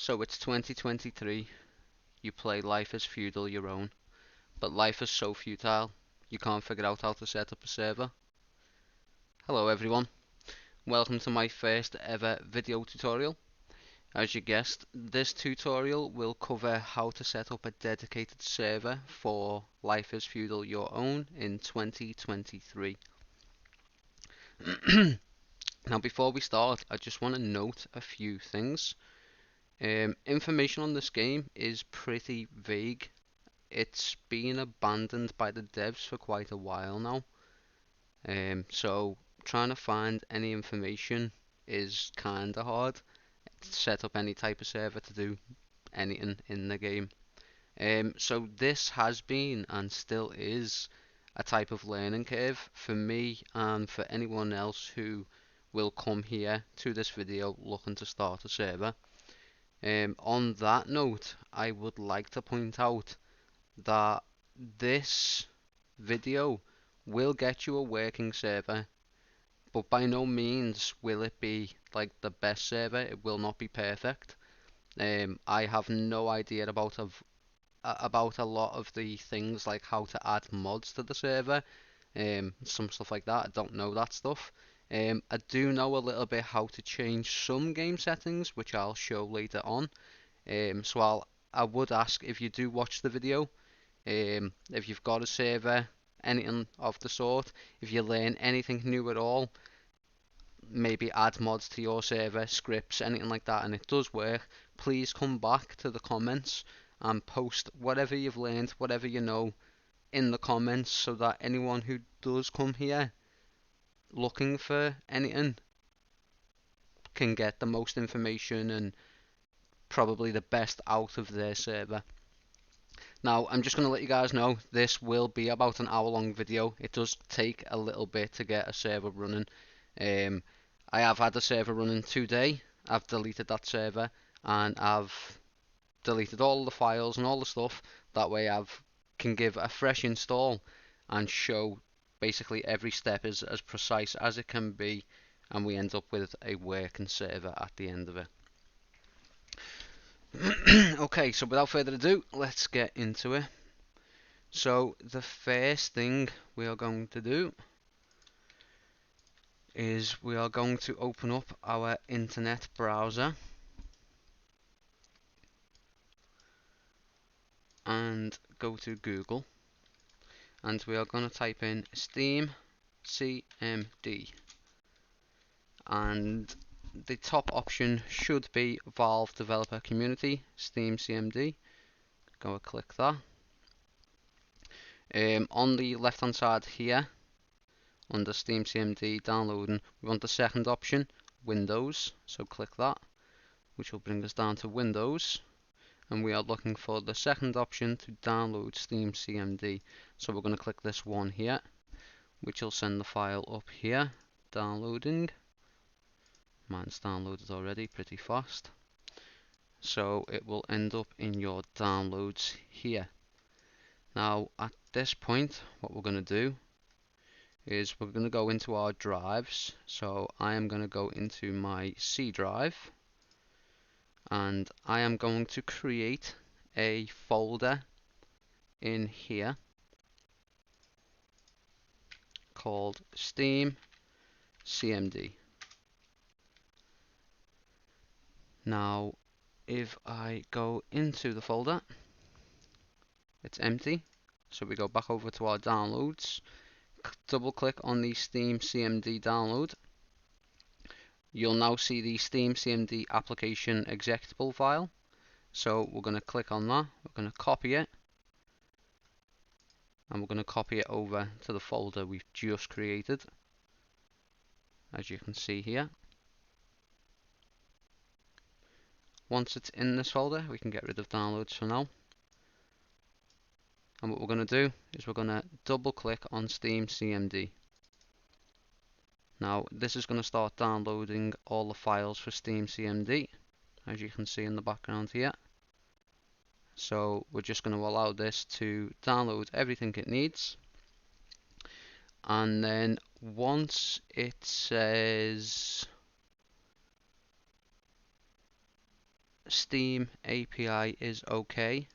So it's 2023, you play Life is Feudal Your Own, but life is so futile, you can't figure out how to set up a server. Hello everyone, welcome to my first ever video tutorial. As you guessed, this tutorial will cover how to set up a dedicated server for Life is Feudal Your Own in 2023. Now before we start, I just want to note a few things. Information on this game is pretty vague. It's been abandoned by the devs for quite a while now. So trying to find any information is kinda hard to set up any type of server to do anything in the game. So this has been and still is a type of learning curve for me and for anyone else who will come here to this video looking to start a server. On that note, I would like to point out that this video will get you a working server, but by no means will it be like the best server. It will not be perfect. I have no idea about a lot of the things like how to add mods to the server, some stuff like that. I don't know that stuff. I do know a little bit how to change some game settings, which I'll show later on. I would ask, if you do watch the video, if you've got a server, anything of the sort, if you learn anything new at all, maybe add mods to your server, scripts, anything like that, and it does work, please come back to the comments and post whatever you've learned, whatever you know, in the comments, so that anyone who does come here looking for anything can get the most information and probably the best out of their server. Now, I'm just going to let you guys know, this will be about an hour-long video. It does take a little bit to get a server running. I have had a server running today. I've deleted that server, and I've deleted all the files and all the stuff. That way I can give a fresh install and show basically every step is as precise as it can be, and we end up with a working server at the end of it. Okay, so without further ado, let's get into it. So the first thing we are going to do is we are going to open up our internet browser and go to Google, and we are going to type in Steam CMD, and the top option should be Valve Developer Community Steam CMD. Go and click that. On the left hand side here, under Steam CMD downloading, we want the second option, Windows, so click that, which will bring us down to Windows, and we are looking for the second option to download Steam CMD, so we're going to click this one here, which will send the file up here, downloading. Mine's downloaded already pretty fast, so it will end up in your downloads here. Now at this point, what we're going to do is we're going to go into our drives. So I am going to go into my C drive, and I am going to create a folder in here called Steam CMD. Now if I go into the folder, it's empty, so we go back over to our downloads, double click on the Steam CMD download. You'll now see the Steam CMD application executable file, so we're going to click on that, we're going to copy it, and we're going to copy it over to the folder we've just created, as you can see here. Once it's in this folder, we can get rid of downloads for now. And what we're going to do is we're going to double click on Steam CMD. Now this is going to start downloading all the files for Steam CMD, as you can see in the background here. So we're just going to allow this to download everything it needs, and then once it says Steam API is okay,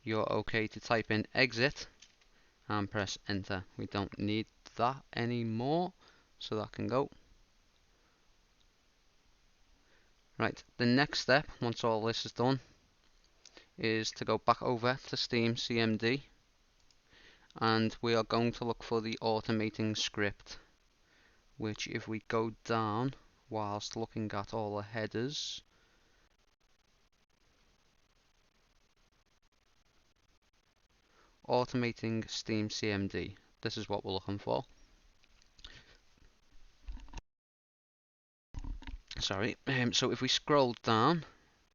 you're okay to type in exit and press enter. We don't need that anymore, so that can go. Right, the next step, once all this is done, is to go back over to Steam CMD, and we are going to look for the automating script, which if we go down whilst looking at all the headers, automating Steam CMD, this is what we're looking for. Sorry, so if we scroll down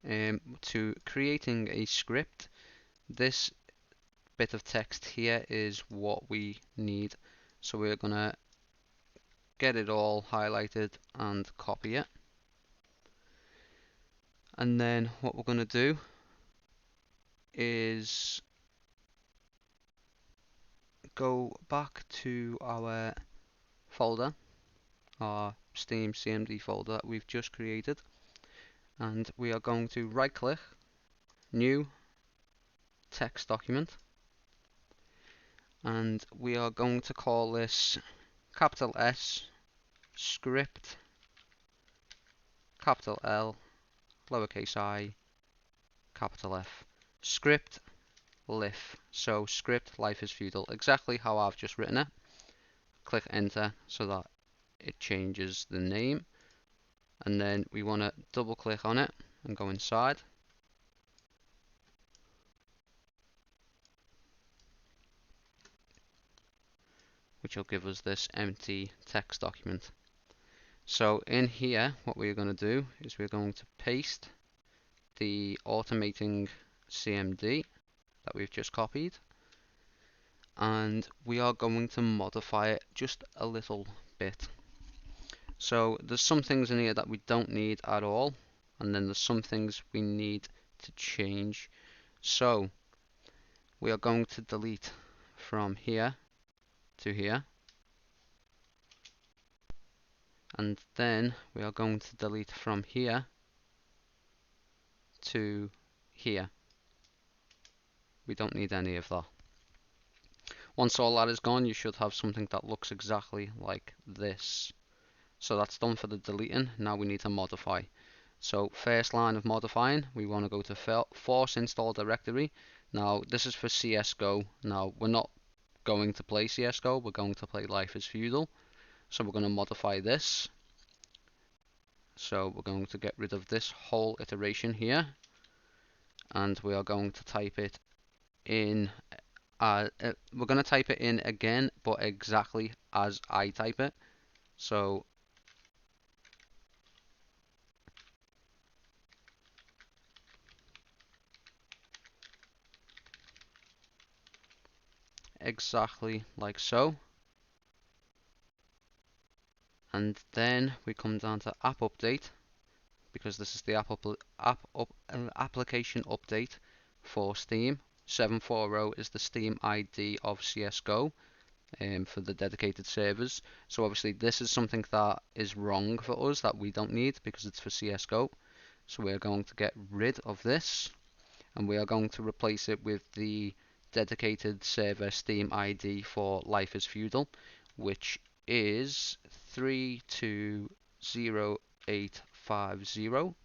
to creating a script, this bit of text here is what we need. So we're gonna get it all highlighted and copy it. And then what we're gonna do is go back to our folder, our Steam CMD folder that we've just created, and we are going to right click, new text document, and we are going to call this capital S script, capital L, lowercase I, capital F, script lif. So script life is feudal, exactly how I've just written it. Click enter so that it changes the name, and then we want to double click on it and go inside, which will give us this empty text document. So in here what we're going to do is we're going to paste the automating CMD that we've just copied, and we are going to modify it just a little bit. So there's some things in here that we don't need at all, and then there's some things we need to change. So we are going to delete from here to here, and then we are going to delete from here to here. We don't need any of that. Once all that is gone, you should have something that looks exactly like this. So that's done for the deleting. Now we need to modify. So first line of modifying, we want to go to force install directory. Now this is for CSGO. Now we're not going to play CSGO, we're going to play Life is Feudal. So we're going to modify this. So we're going to get rid of this whole iteration here, and we are going to type it in. We're going to type it in again, but exactly as I type it. So exactly like so. And then we come down to app update, because this is the application update for Steam. 740 is the Steam ID of CSGO for the dedicated servers. So obviously this is something that is wrong for us, that we don't need because it's for CSGO. So we're going to get rid of this, and we are going to replace it with the dedicated server Steam ID for Life is Feudal, which is 320850.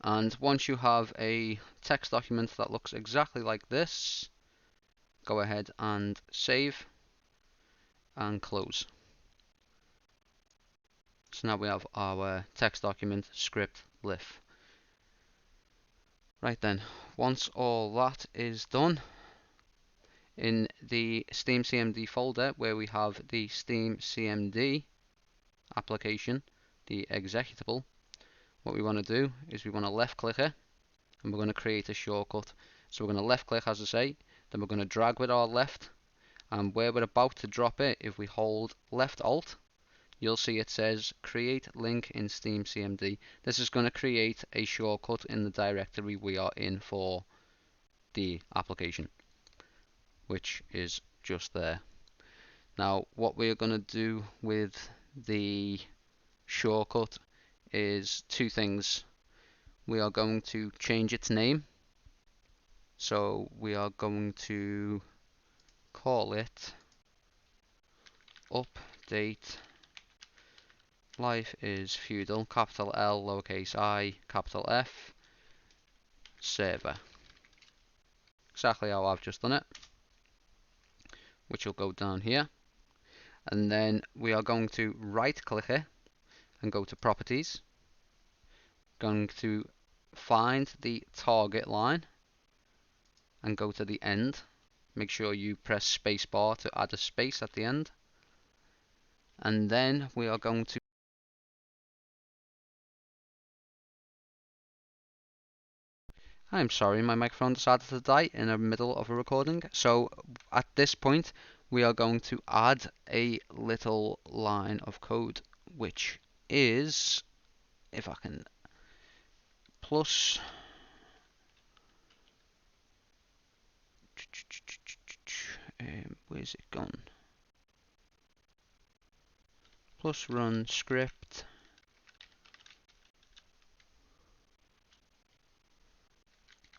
And once you have a text document that looks exactly like this, go ahead and save and close. So now we have our text document script lif. Right then, once all that is done, in the Steam CMD folder where we have the Steam CMD application, the executable, what we want to do is we want to left click it, and we're going to create a shortcut. So we're going to left click, as I say, then we're going to drag with our left, and where we're about to drop it, if we hold left alt, you'll see it says create link in Steam CMD. This is going to create a shortcut in the directory we are in for the application, which is just there. Now what we're going to do with the shortcut is two things. we are going to change its name. So we are going to call it update life is feudal, capital L, lowercase I, capital F, server. Exactly how I've just done it, which will go down here. And then we are going to right click it and go to properties. Going to find the target line and go to the end. Make sure you press spacebar to add a space at the end. And then we are going to I'm sorry, my microphone decided to die in the middle of a recording. So at this point, we are going to add a little line of code, which is, if I can, plus where's it gone? Plus run script.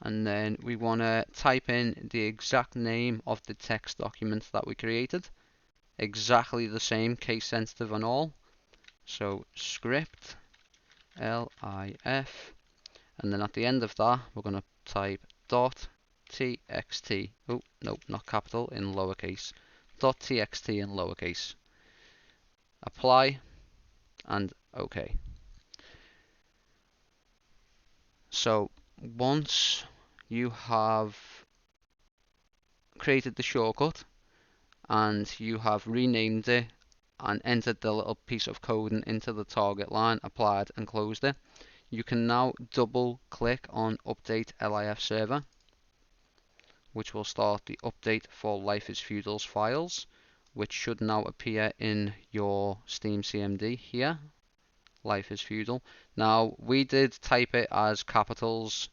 And then we want to type in the exact name of the text document that we created. Exactly the same, case sensitive and all. So script lif, and then at the end of that we're going to type dot txt. Oh no, not capital, in lowercase. Dot txt in lowercase. Apply and OK. So once you have created the shortcut and you have renamed it and entered the little piece of code into the target line, applied and closed it, you can now double click on update LIF server, which will start the update for Life is Feudal's files, which should now appear in your Steam CMD here. Life is Feudal. Now we did type it as capitals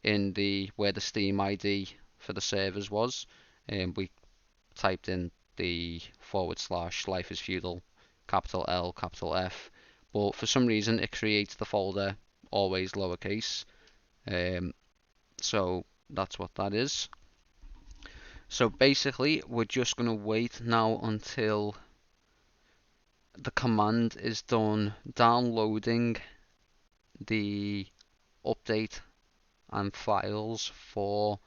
in the where the Steam ID for the servers was, and we typed in the / Life is Feudal, capital L, capital F, but for some reason it creates the folder always lowercase. So that's what that is. So basically we're just going to wait now until the command is done downloading the update and files for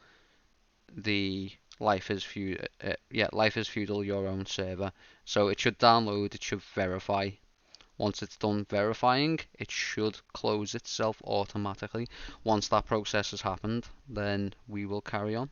the Life is Feudal Your Own server. So it should download, it should verify. Once it's done verifying, it should close itself automatically. Once that process has happened, then we will carry on.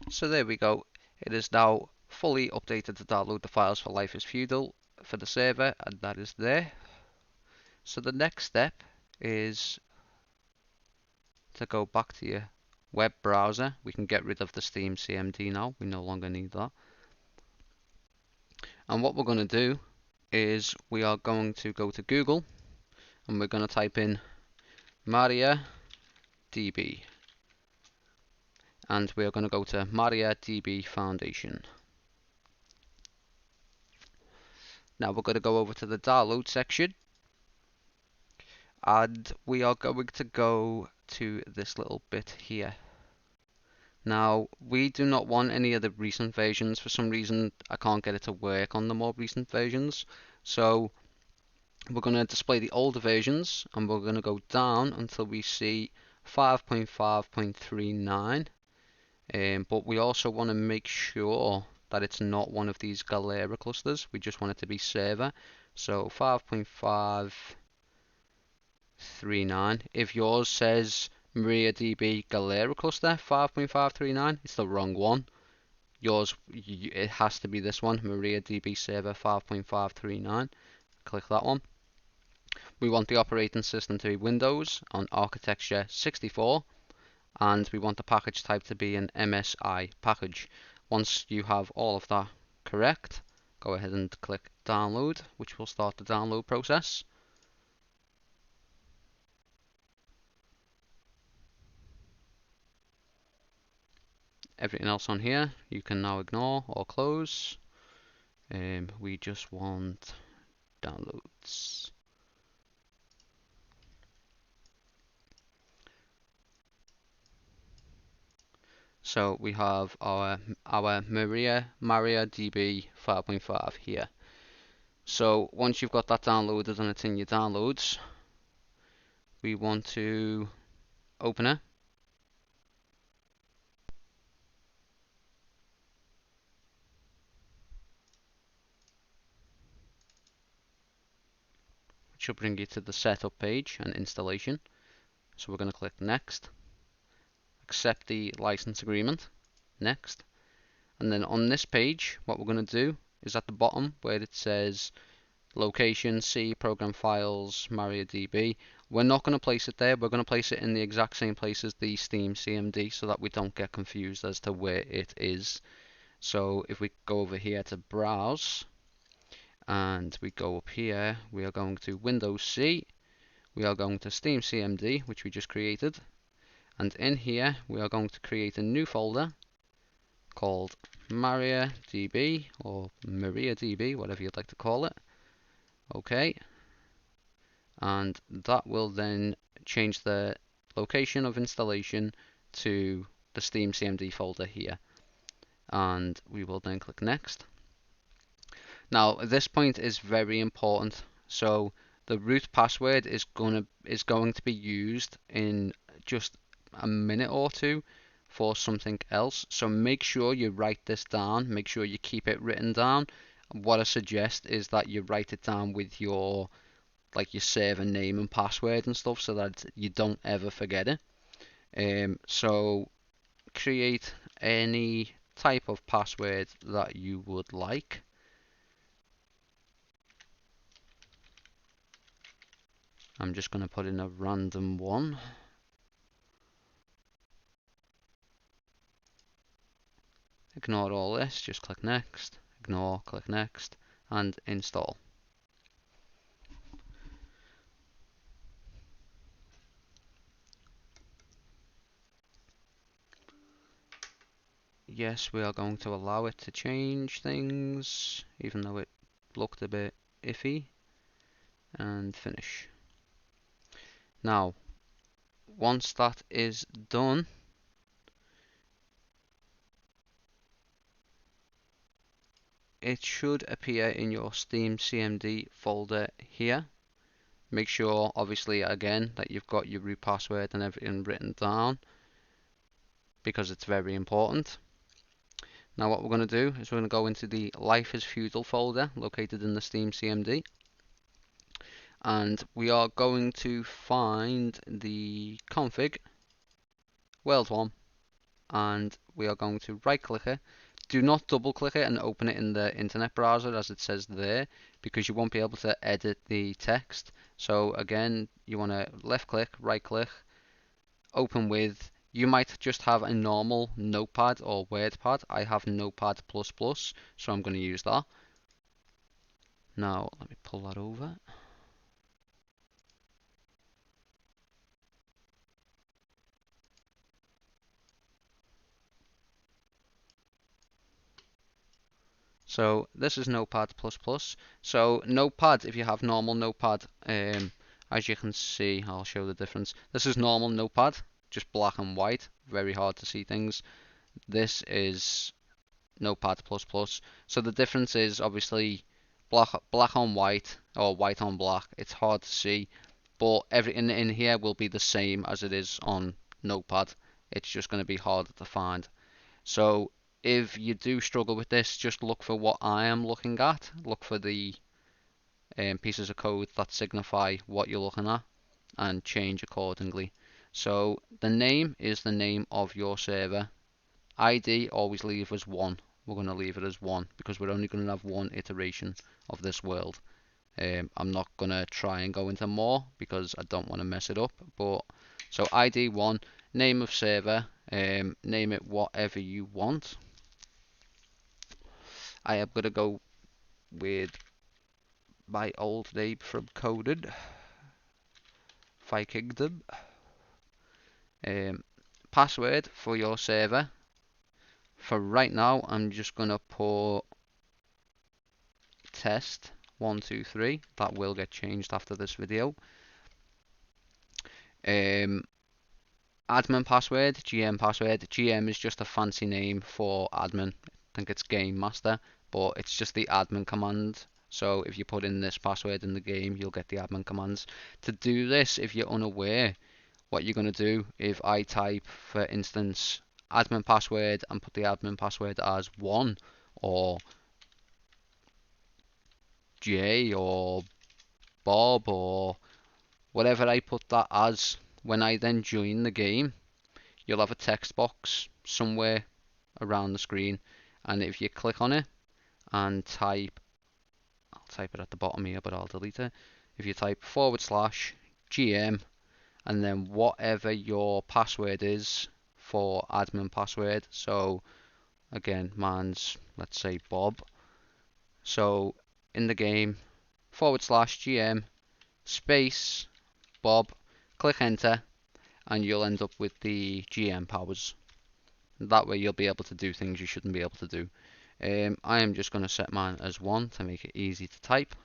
So there we go. It is now fully updated to download the files for Life is Feudal for the server, and that is there. So the next step is to go back to your web browser. We can get rid of the Steam CMD now. We no longer need that. And what we're going to do is we are going to go to Google and we're going to type in MariaDB. And we are going to go to MariaDB Foundation. Now we're going to go over to the download section. And we are going to go to this little bit here. Now, we do not want any of the recent versions. For some reason, I can't get it to work on the more recent versions. So, we're going to display the older versions, and we're going to go down until we see 5.5.39. But we also want to make sure that it's not one of these Galera clusters. We just want it to be server. So, 5.539. If yours says MariaDB Galera cluster 5.539, it's the wrong one. Yours, it has to be this one, MariaDB server 5.539. Click that one. We want the operating system to be Windows on architecture 64, and we want the package type to be an MSI package. Once you have all of that correct, go ahead and click download, which will start the download process. everything else on here you can now ignore or close. We just want downloads. So we have our MariaDB 5.5 here. So once you've got that downloaded and it's in your downloads, we want to open it. Which will bring you to the setup page and installation. So we're going to click next, accept the license agreement, next. And then on this page, what we're going to do is at the bottom where it says location, C, program files, MariaDB. We're not going to place it there. We're going to place it in the exact same place as the Steam CMD so that we don't get confused as to where it is. So if we go over here to browse and we go up here, we are going to Windows C. We are going to Steam CMD, which we just created. And in here, we are going to create a new folder called MariaDB or MariaDB, whatever you'd like to call it. Okay, and that will then change the location of installation to the Steam CMD folder here. And we will then click next. Now, this point is very important. So the root password is going to be used in just a minute or two for something else. So make sure you write this down. Make sure you keep it written down. What I suggest is that you write it down with your server name and password and stuff so that you don't ever forget it. So create any type of password that you would like. I'm just going to put in a random one. Ignore all this, just click next, ignore, click next, and install. Yes, we are going to allow it to change things, even though it looked a bit iffy, and finish. Now, once that is done, it should appear in your Steam CMD folder here. Make sure, obviously, again, that you've got your root password and everything written down because it's very important. Now what we're going to do is we're going to go into the Life is Feudal folder located in the Steam CMD. And we are going to find the config, world one, and we are going to right click it. Do not double click it and open it in the internet browser as it says there, because you won't be able to edit the text. So again, you want to left click, right click, open with. You might just have a normal notepad or wordpad. I have notepad++, so I'm going to use that. Now let me pull that over. So this is Notepad++. So Notepad, if you have normal Notepad, as you can see, I'll show the difference. This is normal Notepad, just black and white, very hard to see things. This is Notepad++. So the difference is obviously black on white or white on black. It's hard to see, but everything in here will be the same as it is on Notepad. It's just going to be harder to find. So if you do struggle with this, just look for what I am looking at. Look for the pieces of code that signify what you're looking at and change accordingly. So the name is the name of your server. ID always leave as 1. We're going to leave it as 1 because we're only going to have one iteration of this world. I'm not going to try and go into more because I don't want to mess it up. But so ID 1, name of server, name it whatever you want. I am going to go with my old name from Conan, Vikingdom. Password for your server. For right now, I'm just going to put test 123. That will get changed after this video. Admin password, GM password. GM is just a fancy name for admin. I think it's game master, but it's just the admin command. So if you put in this password in the game, you'll get the admin commands. To do this, if you're unaware, what you're going to do, if I type, for instance, admin password and put the admin password as 1 or J or Bob or whatever I put that as, when I then join the game, you'll have a text box somewhere around the screen, and if you click on it and type, I'll type it at the bottom here, but I'll delete it. If you type /GM and then whatever your password is for admin password, so again, mine's, let's say, Bob. So in the game, /GM space Bob, click enter, and you'll end up with the GM powers. That way you'll be able to do things you shouldn't be able to do. I am just going to set mine as 1 to make it easy to type.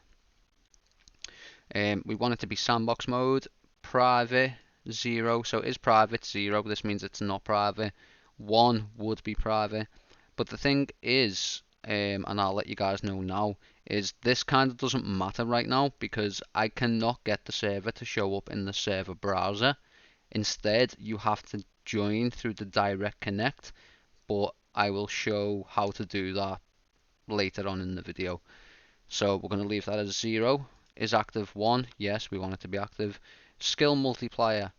We want it to be sandbox mode, private 0, so it is private 0, this means it's not private. 1 would be private, but the thing is, and I'll let you guys know now, is this kind of doesn't matter right now because I cannot get the server to show up in the server browser. Instead, you have to join through the direct connect, but I will show how to do that later on in the video. So we're going to leave that as 0. Is active 1? Yes, we want it to be active. Skill multiplier.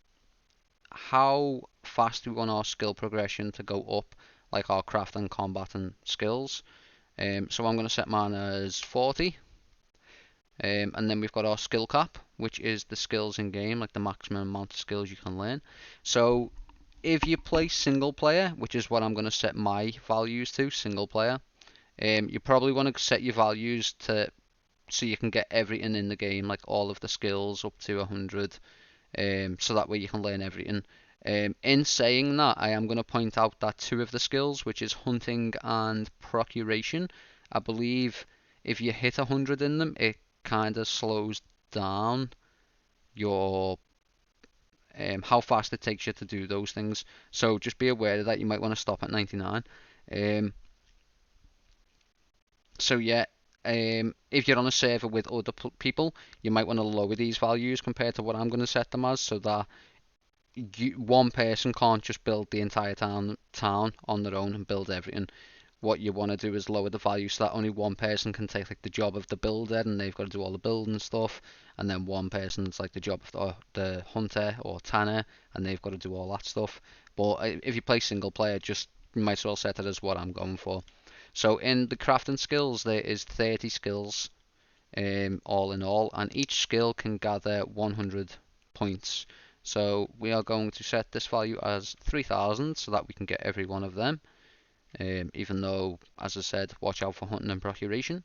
How fast do we want our skill progression to go up, like our craft and combat and skills? So I'm going to set mine as 40. And then we've got our skill cap, which is the skills in game, like the maximum amount of skills you can learn. So if you play single player, which is what I'm going to set my values to, single player, you probably want to set your values to so you can get everything in the game, like all of the skills up to 100, so that way you can learn everything. In saying that, I am going to point out that 2 of the skills, which is hunting and procuration, I believe if you hit 100 in them, it kind of slows down your how fast it takes you to do those things. So just be aware of that. You might want to stop at 99. So yeah, if you're on a server with other people, you might want to lower these values compared to what I'm going to set them as, so that one person can't just build the entire town on their own and build everything. What you want to do is lower the value so that only one person can take like the job of the builder and they've got to do all the building stuff, and then one person's like the job of the hunter or tanner and they've got to do all that stuff. But if you play single player, just you might as well set it as what I'm going for. So in the crafting skills, there is 30 skills all in all, and each skill can gather 100 points. So we are going to set this value as 3000 so that we can get every one of them. Even though, as I said, watch out for hunting and procuration.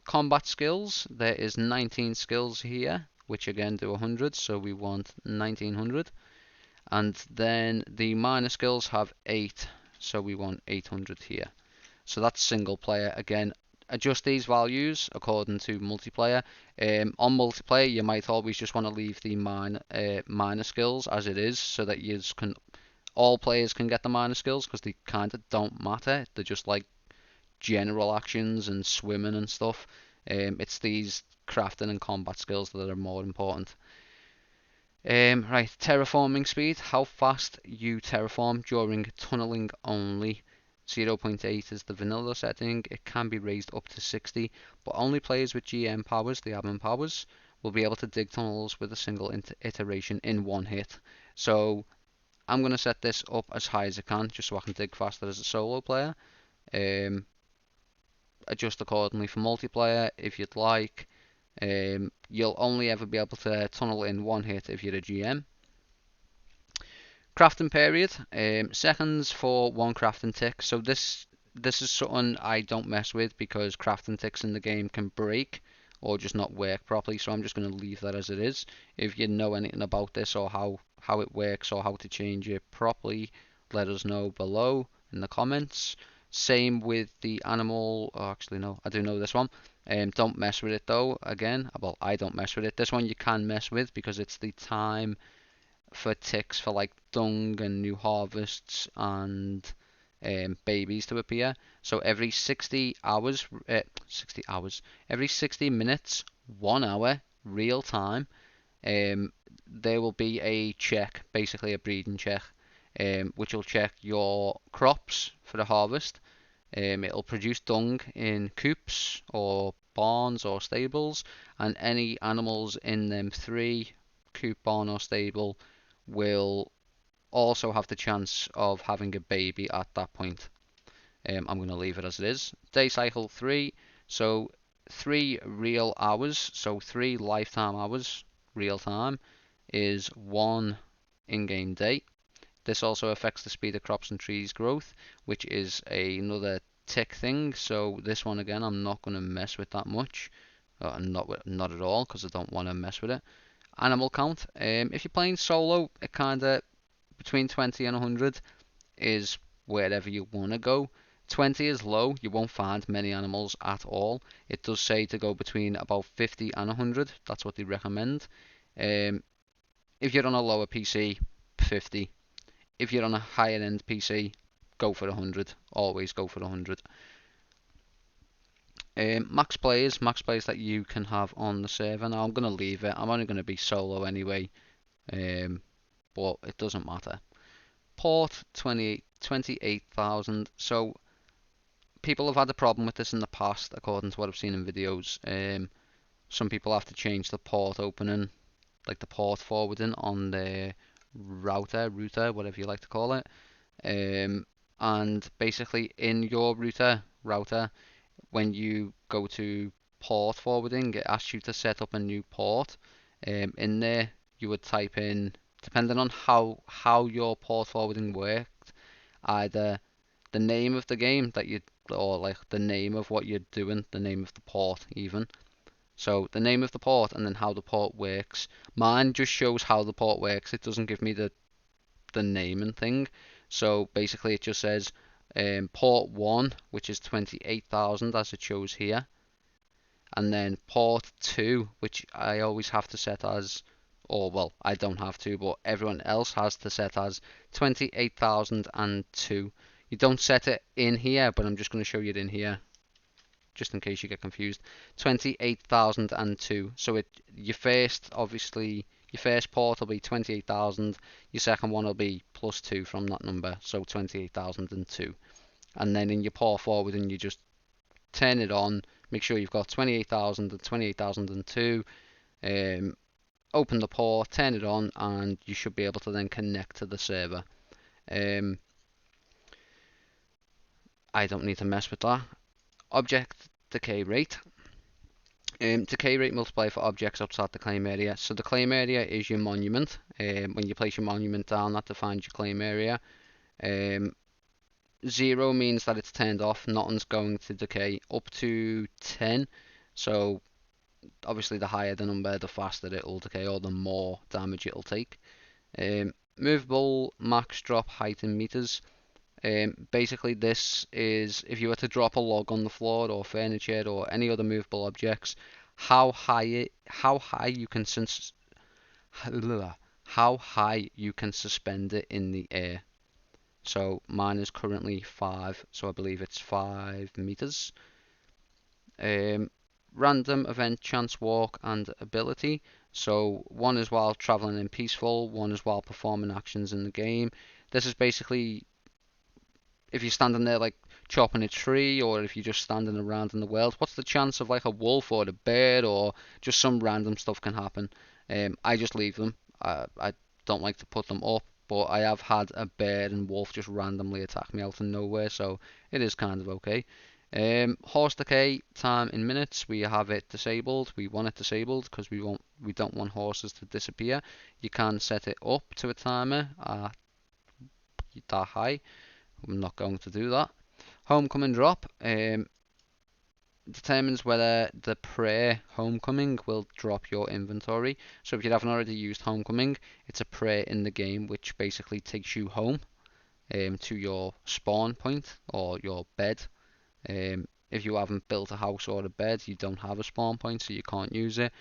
Combat skills, there is 19 skills here, which again do 100, so we want 1900. And then the minor skills have 8, so we want 800 here. So that's single player. Again, adjust these values according to multiplayer. On multiplayer, you might always just want to leave the minor skills as it is, so that all players can get the minor skills, because they kind of don't matter. They're just like general actions and swimming and stuff. It's these crafting and combat skills that are more important. Right, terraforming speed, how fast you terraform during tunneling only. 0.8 is the vanilla setting. It can be raised up to 60, but only players with GM powers, the admin powers, will be able to dig tunnels with a single iteration in one hit. So I'm going to set this up as high as I can, just so I can dig faster as a solo player. Adjust accordingly for multiplayer if you'd like. You'll only ever be able to tunnel in one hit if you're a GM. Crafting period, seconds for one crafting tick. So this is something I don't mess with, because crafting ticks in the game can break or just not work properly. So I'm just going to leave that as it is. If you know anything about this or how it works or how to change it properly, let us know below in the comments. Same with the animal. Oh, actually, no, I do know this one. Don't mess with it though. Again, well, I don't mess with it. This one you can mess with because it's the time for ticks for like dung and new harvests and babies to appear. So every 60 hours, 60 hours, every 60 minutes, 1 hour, real time, um, there will be a check, basically a breeding check, which will check your crops for the harvest. It'll produce dung in coops or barns or stables, and any animals in them three, coop, barn, or stable, will also have the chance of having a baby at that point. I'm going to leave it as it is. Day cycle 3, so 3 real hours, so 3 lifetime hours, real time, is 1 in-game day. This also affects the speed of crops and trees growth, which is another tick thing. So this one again, I'm not going to mess with that much, not at all, because I don't want to mess with it. Animal count. If you're playing solo, it kind of between 20 and 100 is wherever you want to go. 20 is low, you won't find many animals at all. It does say to go between about 50 and 100, that's what they recommend. If you're on a lower PC, 50. If you're on a higher end PC, go for 100. Always go for 100. Max players that you can have on the server. Now I'm going to leave it. I'm only going to be solo anyway, but it doesn't matter. Port 28,000. So people have had a problem with this in the past, according to what I've seen in videos. Some people have to change the port opening, like the port forwarding on their router, whatever you like to call it. And basically in your router, when you go to port forwarding, it asks you to set up a new port. In there, you would type in, depending on how your port forwarding worked, either the name of the game that you, or like the name of what you're doing, the name of the port even. So the name of the port and then how the port works. Mine just shows how the port works. It doesn't give me the name and thing. So basically it just says port 1, which is 28,000 as it shows here. And then port 2, which I always have to set as, or well, I don't have to, but everyone else has to set as 28,002. You don't set it in here, but I'm just going to show you it in here, just in case you get confused. 28,002. So your first, obviously, your first port will be 28,000. Your second one will be plus 2 from that number, so 28,002. And then in your port forwarding, you just turn it on. Make sure you've got 28,000 and 28,002. Open the port, turn it on, and you should be able to then connect to the server. I don't need to mess with that. Object decay rate. Decay rate multiplier for objects outside the claim area. So the claim area is your monument. When you place your monument down, that defines your claim area. 0 means that it's turned off, nothing's going to decay, up to 10. So obviously the higher the number, the faster it'll decay, or the more damage it'll take. Movable max drop height in meters. Basically this is if you were to drop a log on the floor or furniture or any other movable objects, how high you can suspend it in the air. So mine is currently 5, so I believe it's 5 meters. Random event, chance walk, and ability. So one is while traveling in peaceful, one is while performing actions in the game. This is basically if you're standing there like chopping a tree, or if you're just standing around in the world, what's the chance of like a wolf or a bird or just some random stuff can happen. I just leave them. I don't like to put them up, but I have had a bear and wolf just randomly attack me out of nowhere, so it is kind of okay. Horse decay time in minutes, we have it disabled. We want it disabled because we don't want horses to disappear. You can set it up to a timer that high. I'm not going to do that. Homecoming drop determines whether the prayer homecoming will drop your inventory. So if you haven't already used homecoming, it's a prayer in the game which basically takes you home. to your spawn point or your bed. If you haven't built a house or a bed, you don't have a spawn point, so you can't use it.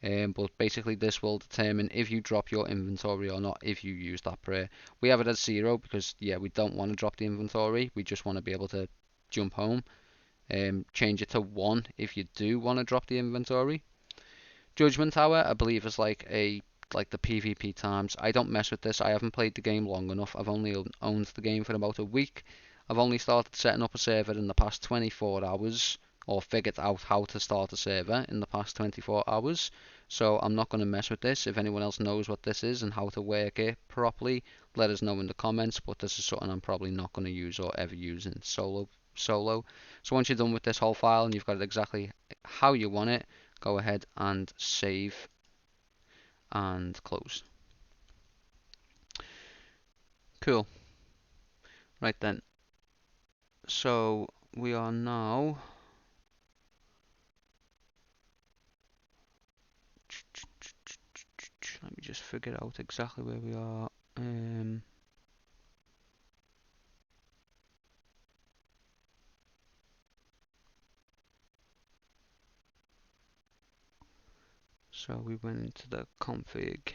But basically this will determine if you drop your inventory or not if you use that prayer. We have it at 0 because, yeah, we don't want to drop the inventory. We just want to be able to jump home. Change it to 1 if you do want to drop the inventory. Judgment Tower, I believe, is like the PvP times. I don't mess with this. I haven't played the game long enough. I've only owned the game for about a week. I've only started setting up a server in the past 24 hours, or figured out how to start a server in the past 24 hours. So I'm not going to mess with this. If anyone else knows what this is and how to work it properly, let us know in the comments. But this is something I'm probably not going to use or ever use in solo. So once you're done with this whole file and you've got it exactly how you want it, go ahead and save and close. Cool. Right then. So we are now. Let me just figure out exactly where we are. So we went into the config.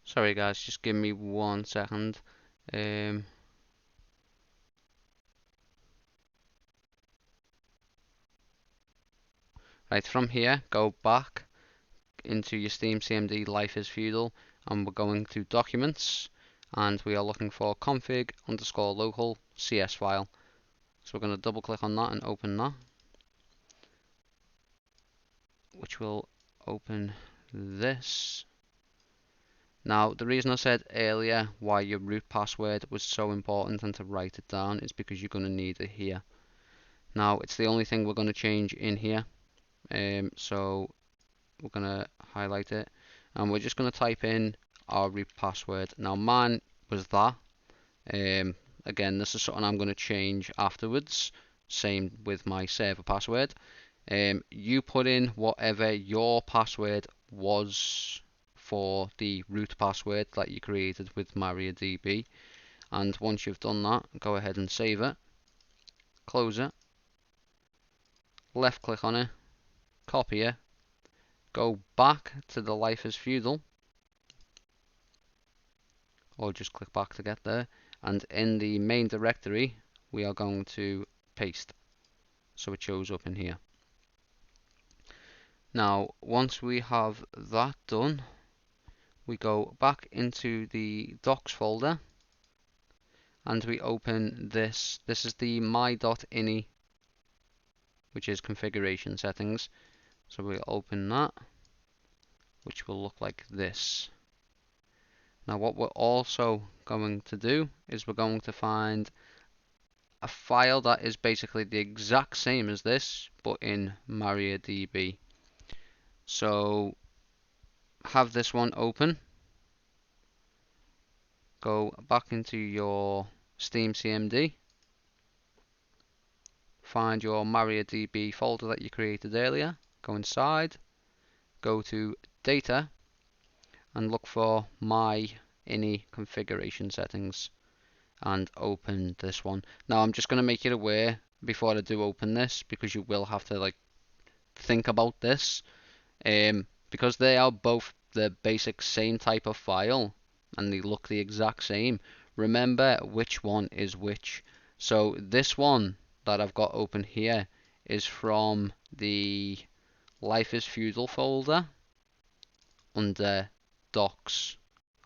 Sorry guys, just give me 1 second. Right, from here, go back into your Steam CMD Life is Feudal, and we're going to Documents, and we are looking for config underscore local CS file. So we're going to double click on that and open that, which will open this. Now, the reason I said earlier why your root password was so important and to write it down is because you're going to need it here. Now, it's the only thing we're going to change in here. So we're going to highlight it and we're just going to type in our root password. Now, mine was that. Again, this is something I'm going to change afterwards. Same with my server password. You put in whatever your password was for the root password that you created with MariaDB, and once you've done that, go ahead and save it, close it, left click on it, copy it, go back to the Life is Feudal, or just click back to get there, and in the main directory we are going to paste so it shows up in here. Now once we have that done, we go back into the docs folder and we open this. This is the my.ini, which is configuration settings. So we'll open that, which will look like this. Now what we're also going to do is we're going to find a file that is basically the exact same as this, but in MariaDB. So have this one open. Go back into your Steam CMD. Find your MariaDB folder that you created earlier. Go inside. Go to Data and look for My Ini Configuration Settings and open this one. Now I'm just going to make you aware before I do open this, because you will have to think about this. Because they are both the basic same type of file and they look the exact same, remember which one is which. So this one that I've got open here is from the Life is Feudal folder under docs,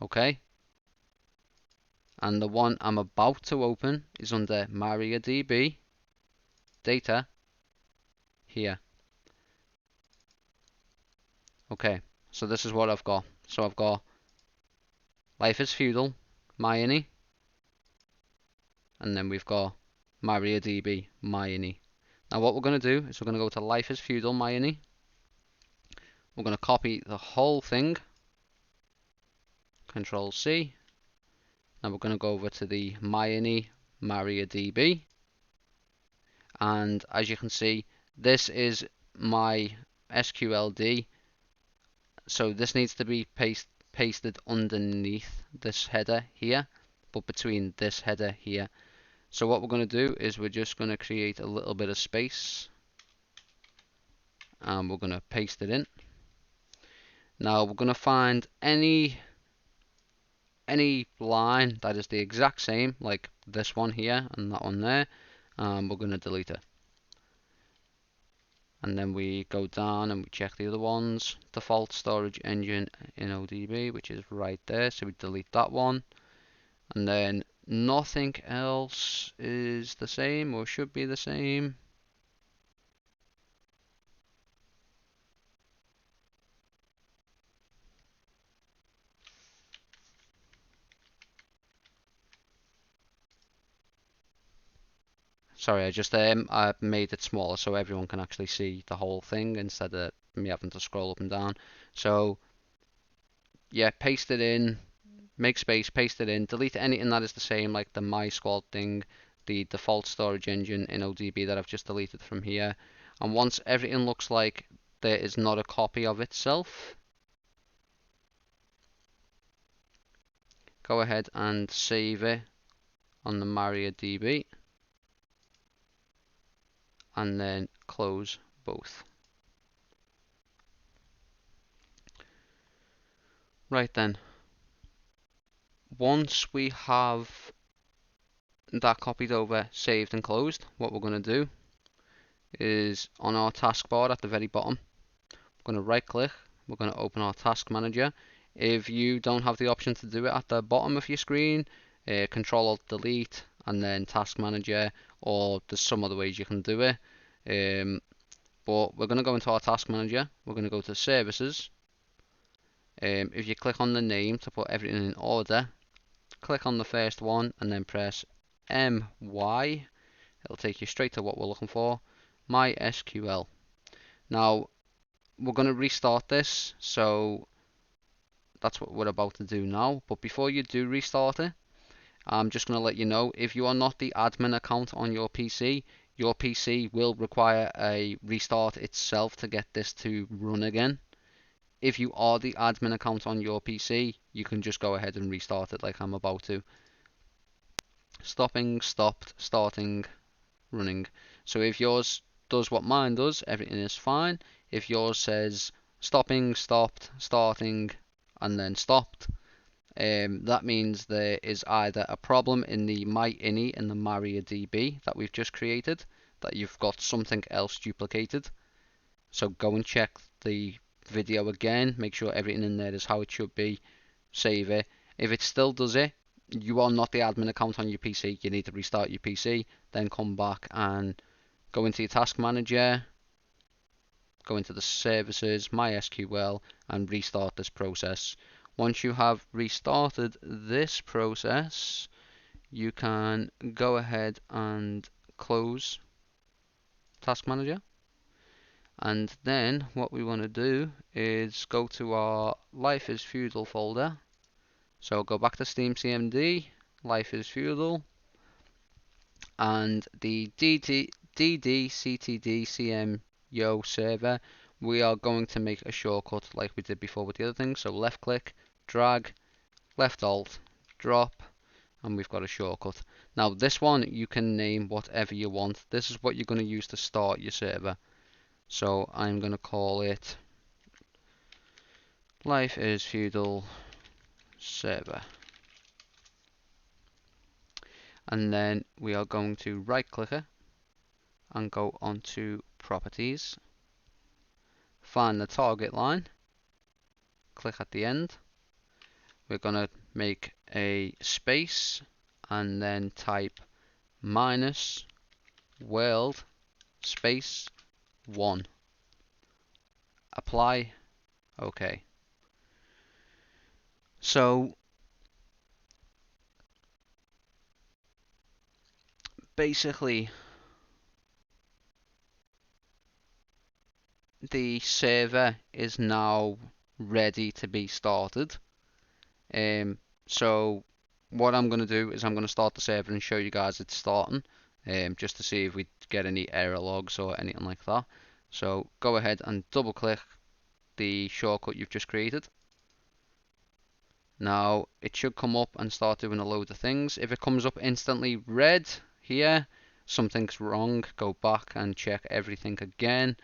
okay? And the one I'm about to open is under MariaDB data here. Okay, so this is what I've got. So I've got Life is Feudal, MyIni, and then we've got MariaDB, MyIni. Now what we're going to do is we're going to go to Life is Feudal, MyIni. We're going to copy the whole thing, Control C. Now we're going to go over to the MyIni MariaDB, and as you can see, this is my SQLD. So this needs to be pasted underneath this header here, but between this header here. So what we're going to do is we're just going to create a little bit of space, and we're going to paste it in. Now we're going to find any line that is the exact same, like this one here and that one there, and we're going to delete it. And then we go down and we check the other ones. Default storage engine in ODB, which is right there, so we delete that one. And then nothing else is the same or should be the same. Sorry, I made it smaller so everyone can actually see the whole thing instead of me having to scroll up and down. So yeah, paste it in, make space, paste it in, delete anything that is the same, like the my squad thing, the default storage engine in ODB that I've just deleted from here. And once everything looks like there is not a copy of itself, go ahead and save it on the MariaDB and then close both. Right then, once we have that copied over, saved and closed, what we're going to do is on our taskbar at the very bottom, we're going to right click, we're going to open our task manager. If you don't have the option to do it at the bottom of your screen, Control Alt Delete and then task manager, or there's some other ways you can do it. But we're going to go into our task manager, we're going to go to services. If you click on the name to put everything in order, click on the first one and then press MY. It'll take you straight to what we're looking for, MySQL. Now we're going to restart this, so that's what we're about to do now. But before you do restart it, I'm just going to let you know, if you are not the admin account on your PC will require a restart itself to get this to run again. If you are the admin account on your PC, you can just go ahead and restart it like I'm about to. Stopping, stopped, starting, running. So if yours does what mine does, everything is fine. If yours says stopping, stopped, starting, and then stopped, that means there is either a problem in the myini and the MariaDB that we've just created, that you've got something else duplicated. So go and check the video again, make sure everything in there is how it should be, save it. If it still does it, you are not the admin account on your PC, you need to restart your PC, then come back and go into your task manager, go into the services, MySQL, and restart this process. Once you have restarted this process, you can go ahead and close task manager. And then what we want to do is go to our Life is Feudal folder. So go back to Steam CMD, Life is Feudal, and the DDCTDCMYO server, we are going to make a shortcut like we did before with the other things. So left click, drag, left alt, drop, and we've got a shortcut. Now this one you can name whatever you want. This is what you're going to use to start your server. So I'm going to call it Life is Feudal server. And then we are going to right click it and go onto properties, find the target line, click at the end. We're going to make a space and then type minus world space 1. Apply. OK. So basically the server is now ready to be started. So what I'm going to do is I'm going to start the server and show you guys it's starting, just to see if we get any error logs or anything like that. So go ahead and double click the shortcut you've just created. Now it should come up and start doing a load of things. If it comes up instantly red here, something's wrong. Go back and check everything again.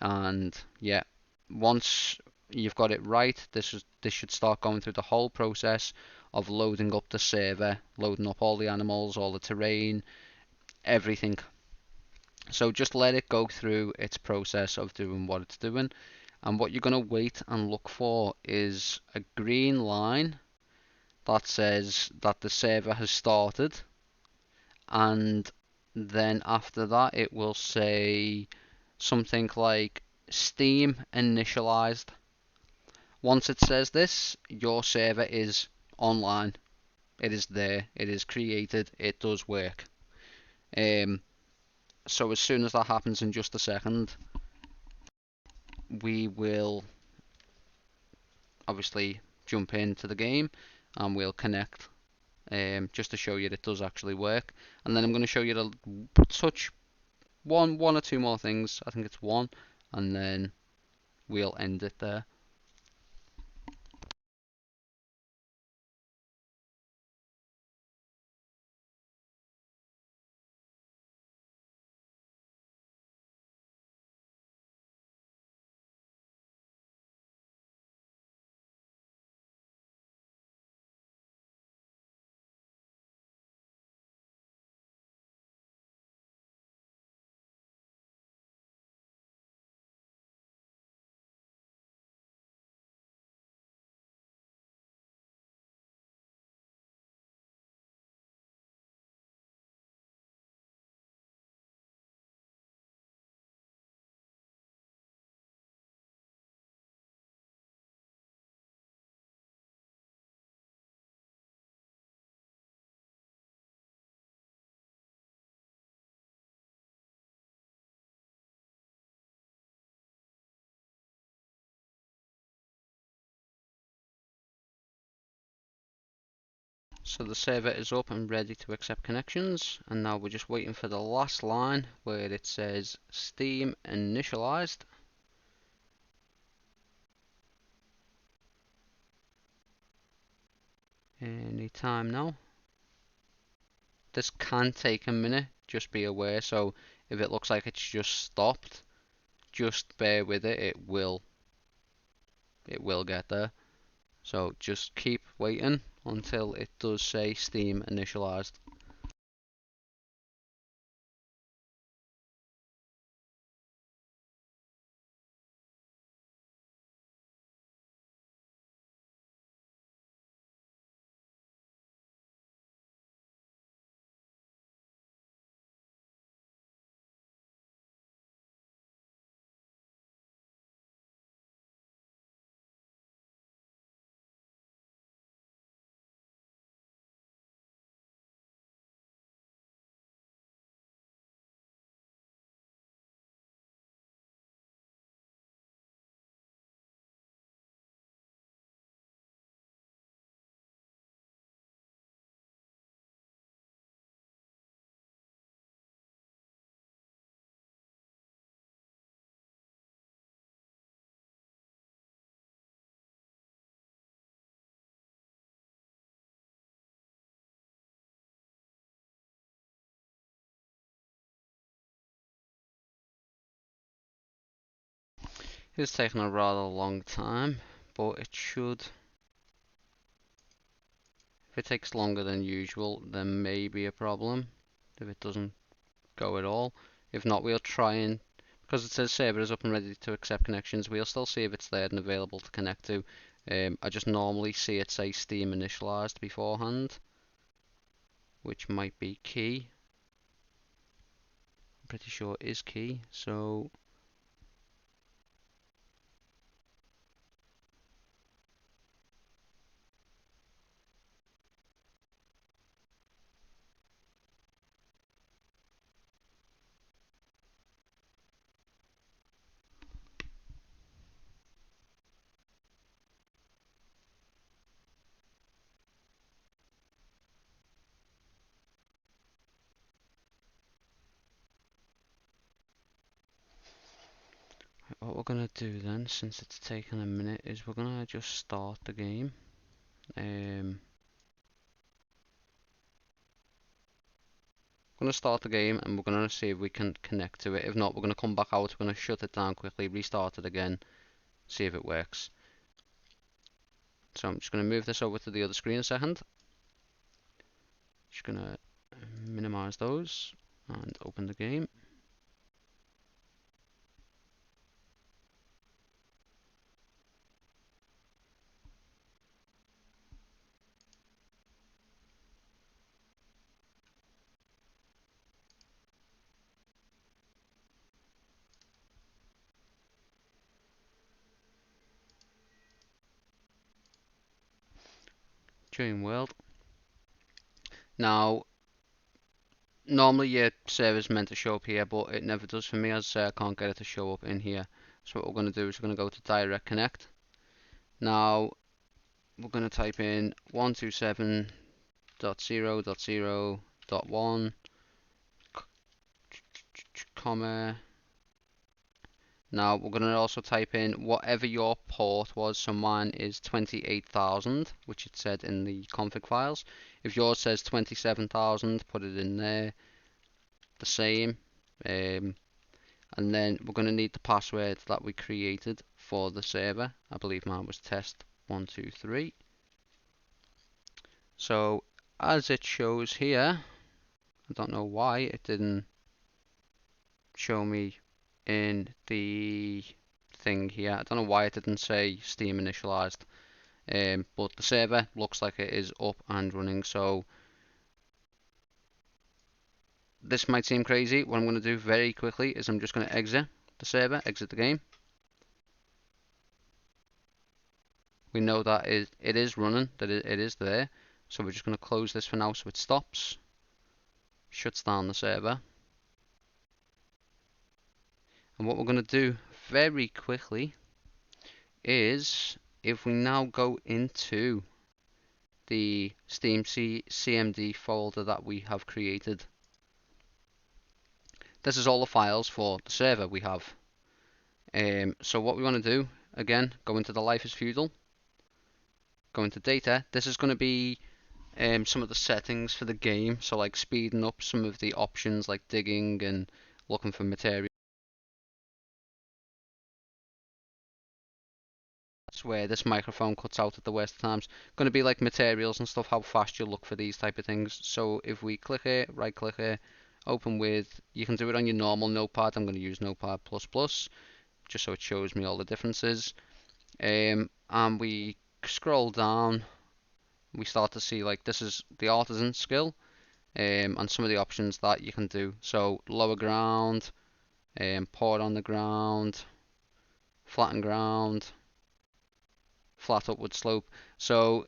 And yeah, once you've got it right, this should start going through the whole process of loading up the server, loading up all the animals, all the terrain, everything. So just let it go through its process of doing what it's doing. And what you're going to wait and look for is a green line that says that the server has started, and then after that it will say something like Steam initialized. Once it says this, your server is online. It is there. It is created. It does work. Um, so as soon as that happens in just a second, we will obviously jump into the game and we'll connect just to show you that it does actually work. And then I'm going to show you to touch one or two more things. I think it's one, and then we'll end it there. So the server is up and ready to accept connections, and now we're just waiting for the last line where it says Steam initialized. Any time now. This can take a minute, just be aware. So if it looks like it's just stopped, just bear with it. It will get there. So just keep waiting until it does say Steam initialized. It's taking a rather long time, but it should. If it takes longer than usual, there may be a problem if it doesn't go at all. If not, we'll try and, because it says server is up and ready to accept connections, we'll still see if it's there and available to connect to. I just normally see it say Steam initialized beforehand, which might be key. I'm pretty sure it is key, so what we're gonna do then, since it's taken a minute, is we're gonna just start the game. Going to start the game and we're going to see if we can connect to it. If not, we're going to come back out, we're going to shut it down quickly, restart it again, see if it works. So I'm just going to move this over to the other screen a second. Just going to minimize those and open the game. Join world. Now, normally your server's meant to show up here, but it never does for me as I can't get it to show up in here. So what we're going to do is we're going to go to direct connect. Now, we're going to type in 127.0.0.1, comma. Now we're going to also type in whatever your port was. So mine is 28,000, which it said in the config files. If yours says 27,000, put it in there. The same. And then we're going to need the password that we created for the server. I believe mine was test123. So as it shows here, I don't know why it didn't show me in the thing here. I don't know why it didn't say Steam initialized, but the server looks like it is up and running. So this might seem crazy. What I'm going to do very quickly is I'm just going to exit the server, exit the game. We know that it is running, that it is there. So we're just going to close this for now so it stops, shuts down the server. And what we're going to do very quickly is, if we now go into the Steam CMD folder that we have created, this is all the files for the server we have. So what we want to do, again, go into the Life is Feudal, go into data. This is going to be some of the settings for the game, so like speeding up some of the options like digging and looking for material. That's where this microphone cuts out at the worst of times. Going to be like materials and stuff, how fast you look for these type of things. So if we click here, right click here, open with, you can do it on your normal notepad. I'm going to use Notepad++, just so it shows me all the differences. And we scroll down, we start to see like this is the artisan skill, and some of the options that you can do. So lower ground, pour on the ground, flatten ground, flat upward slope. So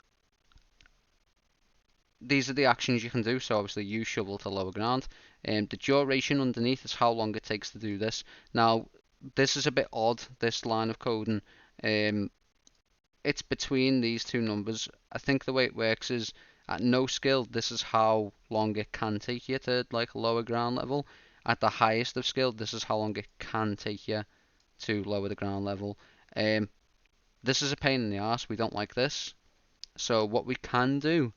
these are the actions you can do. So obviously use shovel to lower ground. The duration underneath is how long it takes to do this. Now this is a bit odd, this line of coding. It's between these two numbers. I think the way it works is at no skill, this is how long it can take you to like lower ground level. At the highest of skill, this is how long it can take you to lower the ground level. This is a pain in the ass. We don't like this. So what we can do,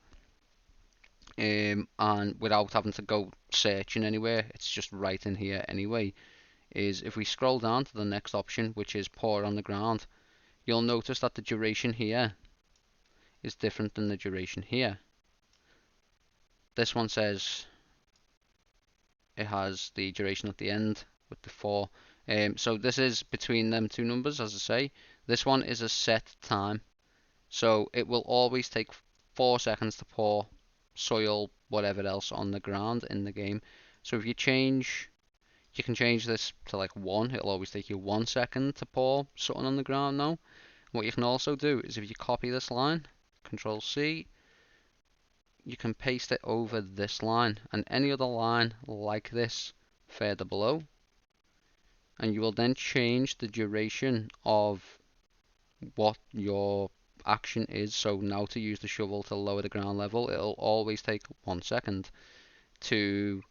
and without having to go searching anywhere, it's just right in here anyway, is if we scroll down to the next option, which is pour on the ground, you'll notice that the duration here is different than the duration here. This one says it has the duration at the end with the 4. So this is between them two numbers, as I say. This one is a set time. So it will always take 4 seconds to pour soil, whatever else on the ground in the game. So if you change, you can change this to like 1. It'll always take you 1 second to pour something on the ground now. What you can also do is if you copy this line, Control C, you can paste it over this line and any other line like this further below, and you will then change the duration of what your action is. So now to use the shovel to lower the ground level, it'll always take 1 second. To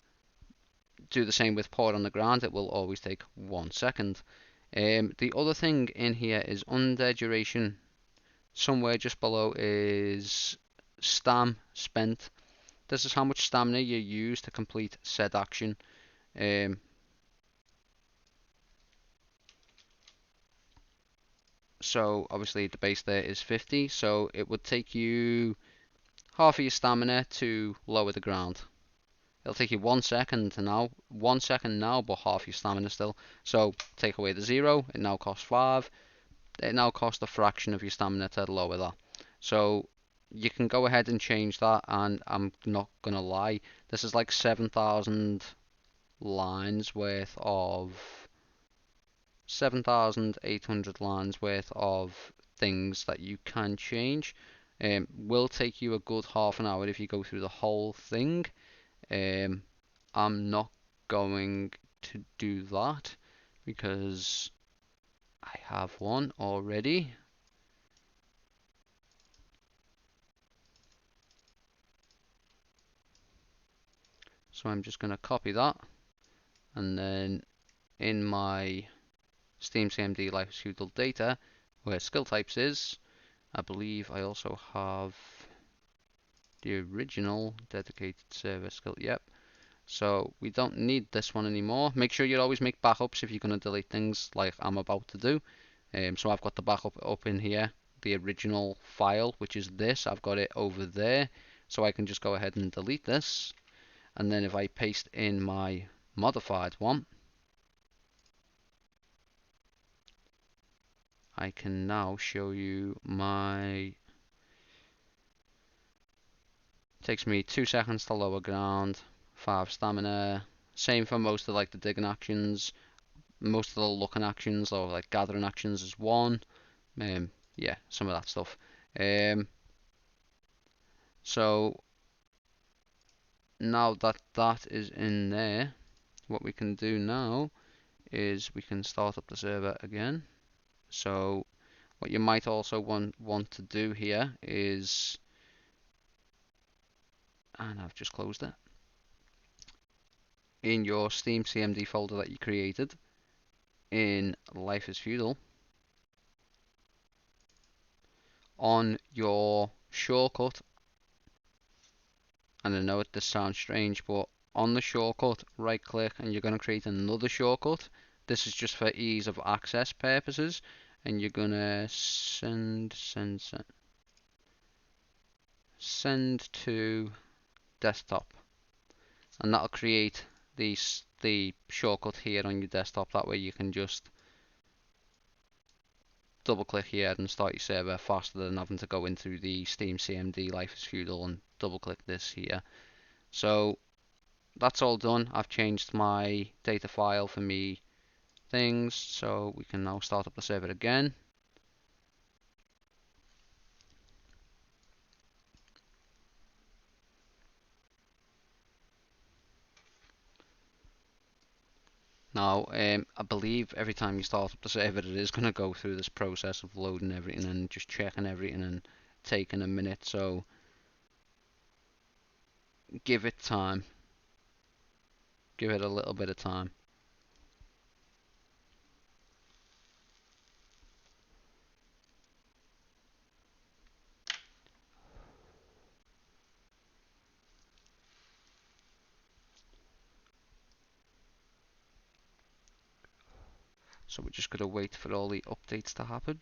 do the same with pour on the ground, it will always take 1 second. The other thing in here is under duration, Somewhere just below is stam spent. This is how much stamina you use to complete said action. Um, so obviously the base there is 50, so it would take you half of your stamina to lower the ground. It'll take you 1 second now, 1 second now, but half your stamina still. So take away the 0, it now costs 5. It now costs a fraction of your stamina to lower that. So you can go ahead and change that, and I'm not gonna lie, this is like 7,000 lines worth of 7,800 lines worth of things that you can change. Will take you a good half an hour if you go through the whole thing. Um, I'm not going to do that because I have one already. So I'm just going to copy that, and then in my Steam CMD Life Feudal data, where skill types is, I believe I also have the original dedicated server skill. Yep. So we don't need this one anymore. Make sure you always make backups if you're going to delete things like I'm about to do. So I've got the backup up in here, the original file, which is this. I've got it over there, so I can just go ahead and delete this. And then if I paste in my modified one, I can now show you my. Takes me 2 seconds to lower ground, 5 stamina. Same for most of like the digging actions. Most of the looking actions or like gathering actions is 1. Yeah, some of that stuff. So now that that is in there, what we can do now is we can start up the server again. So what you might also want to do here is, and I've just closed it, in your Steam CMD folder that you created in Life is Feudal, on your shortcut, and I know this sounds strange, but on the shortcut, right click, and you're going to create another shortcut. This is just for ease of access purposes, and you're going to send to desktop, and that'll create the shortcut here on your desktop. That way you can just double click here and start your server faster than having to go into the Steam CMD Life is Feudal and double click this here. So that's all done. I've changed my data file for me things, so we can now start up the server again. Now, I believe every time you start up the server, it is going to go through this process of loading everything and just checking everything and taking a minute. So give it time. Give it a little bit of time. So we're just going to wait for all the updates to happen.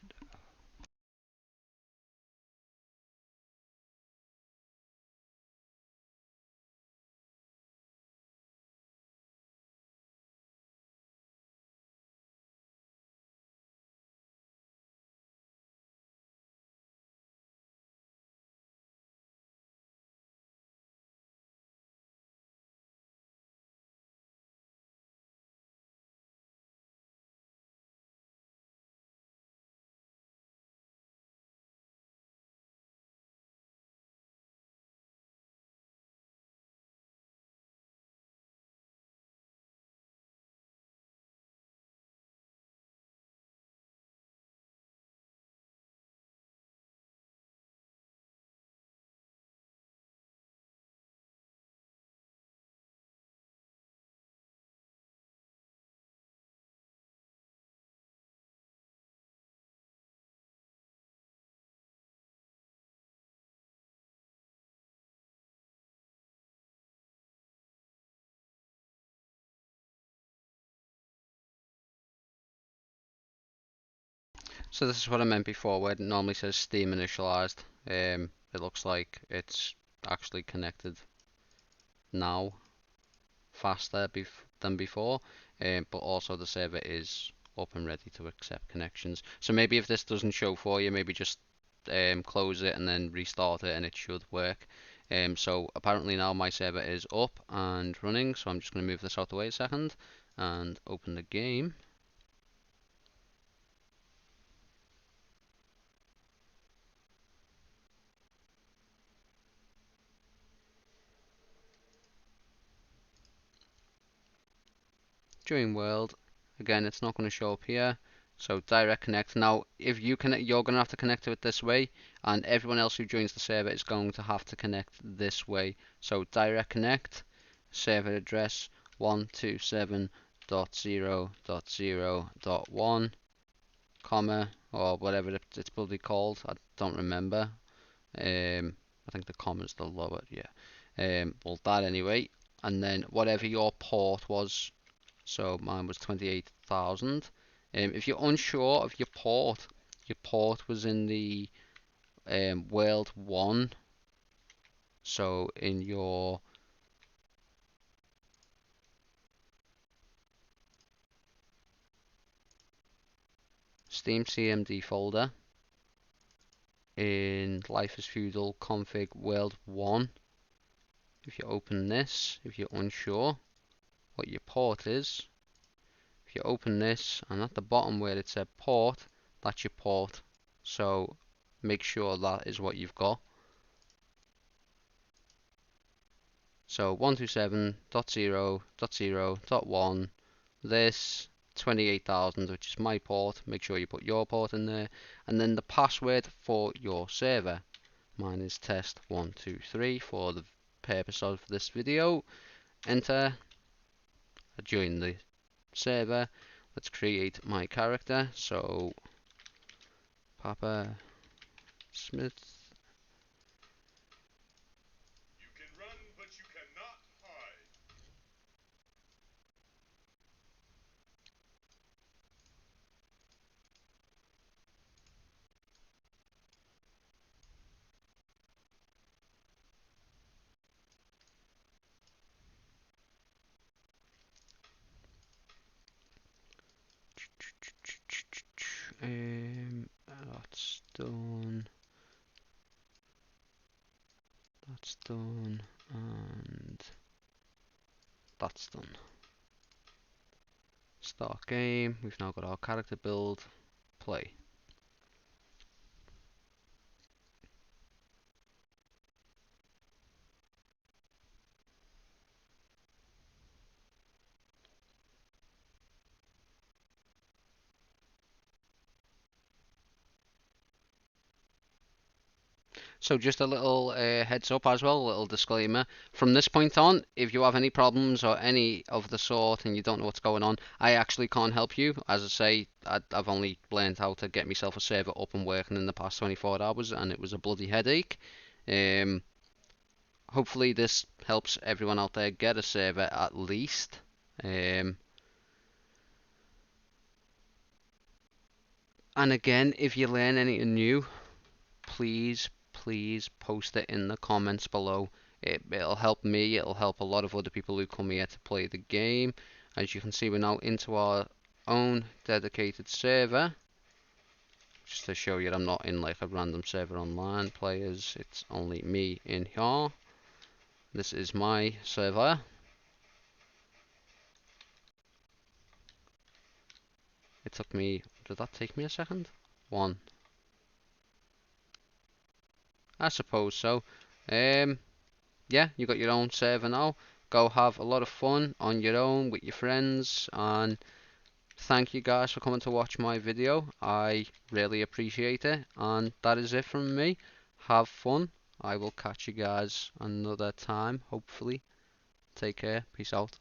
So this is what I meant before, where it normally says Steam initialized. It looks like it's actually connected now faster than before, but also the server is up and ready to accept connections. So maybe if this doesn't show for you, maybe just close it and then restart it and it should work. So apparently now my server is up and running, so I'm just going to move this out the way a second and open the game. Join world. Again, it's not going to show up here. So direct connect. Now, if you connect, you're going to have to connect to it this way, and everyone else who joins the server is going to have to connect this way. So direct connect, server address 127.0.0.1, comma, or whatever it's bloody called. I don't remember. I think the comma's the lower, yeah. Well, that anyway. And then whatever your port was, so mine was 28,000. If you're unsure of your port was in the world 1. So in your Steam CMD folder, in Life is Feudal config world 1, if you open this, if you're unsure what your port is, if you open this, and at the bottom where it said port, that's your port. So make sure that is what you've got. So 127.0.0.1, this 28,000, which is my port. Make sure you put your port in there, and then the password for your server. Mine is test123 for the purpose of this video. Enter. Join the server. Let's create my character. So Papa Smith. You can run, but you cannot hide. That's done. That's done. And that's done. Start game. We've now got our character build. Play. So just a little heads up as well, a little disclaimer. From this point on, if you have any problems or any of the sort and you don't know what's going on, I actually can't help you. As I say, I've only learned how to get myself a server up and working in the past 24 hours, and it was a bloody headache. Um, Hopefully this helps everyone out there get a server at least. Um, and again, if you learn anything new, please post it in the comments below. It'll help me, it'll help a lot of other people who come here to play the game. As you can see, we're now into our own dedicated server. Just to show you I'm not in like a random server online players, it's only me in here. This is my server. It took me, did that take me a second? One. I suppose so. Yeah, you got your own server now. Go have a lot of fun on your own with your friends, and thank you guys for coming to watch my video. I really appreciate it, and that is it from me. Have fun. I will catch you guys another time, hopefully. Take care. Peace out.